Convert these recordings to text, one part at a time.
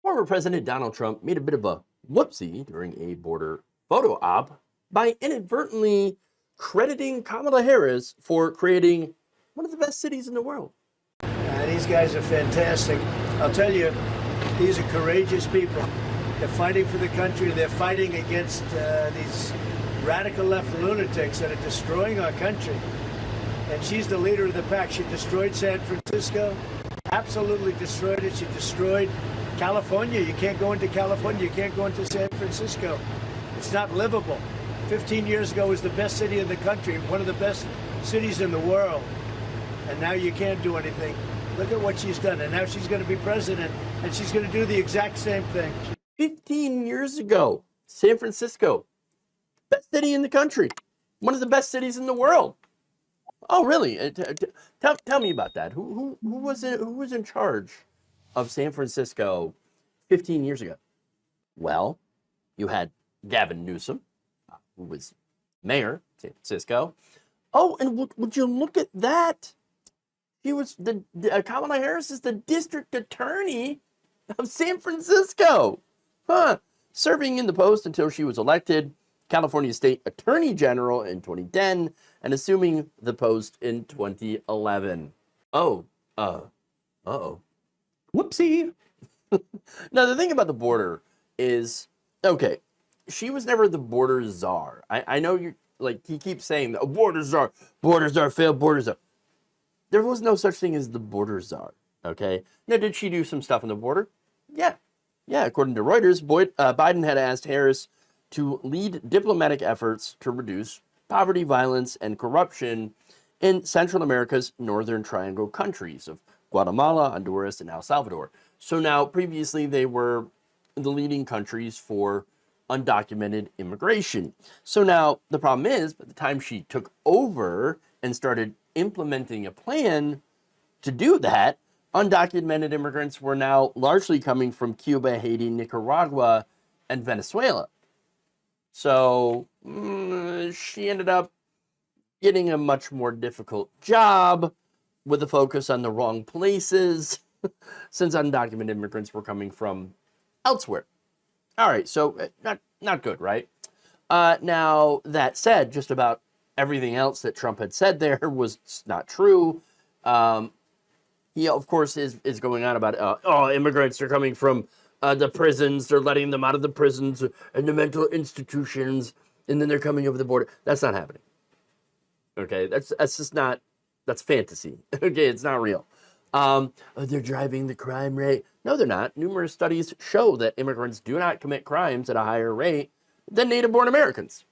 Former President Donald Trump made a bit of a whoopsie during a border photo op by inadvertently crediting Kamala Harris for creating one of the best cities in the world. These guys are fantastic. I'll tell you, these are courageous people. They're fighting for the country. They're fighting against these radical left lunatics that are destroying our country. And she's the leader of the pack. She destroyed San Francisco, absolutely destroyed it. She destroyed California. You can't go into California. You can't go into San Francisco. It's not livable. 15 years ago, it was the best city in the country, one of the best cities in the world. And now you can't do anything. Look at what she's done. And now she's going to be president, and she's going to do the exact same thing. 15 years ago, San Francisco, best city in the country, one of the best cities in the world. Oh, really? Tell me about that. Who was in charge of San Francisco 15 years ago? Well, you had Gavin Newsom, who was mayor of San Francisco. Oh, and would you look at that? He was Kamala Harris is the district attorney of San Francisco. Serving in the post until she was elected California State Attorney General in 2010 and assuming the post in 2011. Uh-oh. Whoopsie. Now, the thing about the border is, okay, she was never the border czar. I know you like he keeps saying, oh, border czar failed, border czar. There was no such thing as the border czar, okay? Now, did she do some stuff on the border? Yeah, according to Reuters, Biden had asked Harris to lead diplomatic efforts to reduce poverty, violence, and corruption in Central America's Northern Triangle countries of Guatemala, Honduras, and El Salvador. So now, previously, they were the leading countries for undocumented immigration. So now, the problem is, by the time she took over and started implementing a plan to do that, undocumented immigrants were now largely coming from Cuba, Haiti, Nicaragua, and Venezuela. So she ended up getting a much more difficult job with a focus on the wrong places since undocumented immigrants were coming from elsewhere. All right, so not good, right? Now, that said, just about everything else that Trump had said there was not true. He, of course, is going on about, immigrants are coming from the prisons. They're letting them out of the prisons and the mental institutions, and then they're coming over the border. That's not happening. Okay, that's just not, that's fantasy. Okay, it's not real. They're driving the crime rate. No, they're not. Numerous studies show that immigrants do not commit crimes at a higher rate than native-born Americans.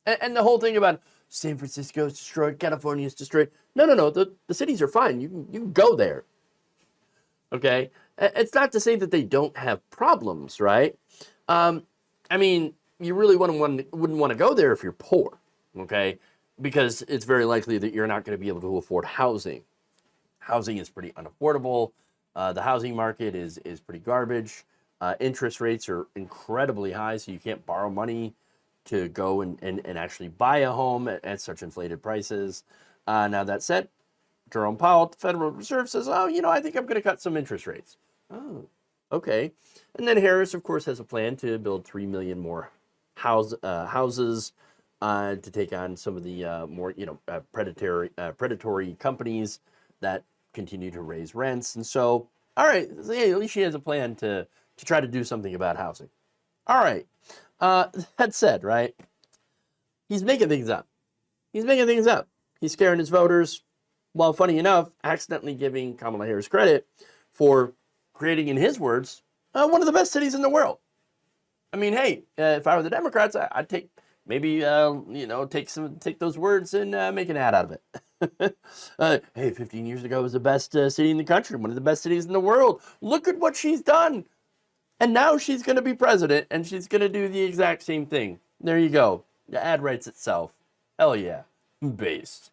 And the whole thing about San Francisco is destroyed, California is destroyed. No. The cities are fine. You can go there. Okay? It's not to say that they don't have problems, right? I mean, you really wouldn't want to go there if you're poor, okay? Because it's very likely that you're not going to be able to afford housing. Housing is pretty unaffordable. The housing market is pretty garbage. Interest rates are incredibly high, so you can't borrow money to go and actually buy a home at such inflated prices. Now, that said, Jerome Powell, the Federal Reserve, says, I think I'm going to cut some interest rates. Oh, okay. And then Harris, of course, has a plan to build 3 million more houses to take on some of the more, predatory companies that continue to raise rents. And so, all right, at least she has a plan to try to do something about housing. All right. That said, right, he's making things up. He's scaring his voters, while, funny enough, accidentally giving Kamala Harris credit for creating, in his words, one of the best cities in the world. I mean, hey, if I were the Democrats, I'd take those words and make an ad out of it. Hey, 15 years ago was the best city in the country, one of the best cities in the world. Look at what she's done. And now she's going to be president, and she's going to do the exact same thing. There you go. The ad writes itself. Hell yeah. Based.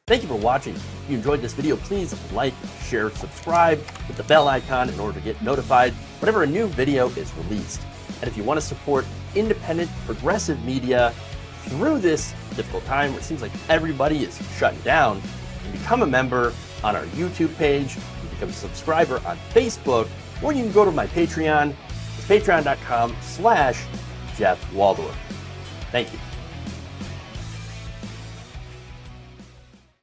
Thank you for watching. If you enjoyed this video, please like, share, subscribe, hit the bell icon in order to get notified whenever a new video is released. And if you want to support independent, progressive media through this difficult time where it seems like everybody is shutting down, you become a member on our YouTube page, you become a subscriber on Facebook, or you can go to my Patreon. It's patreon.com/Jeff Waldorf. Thank you.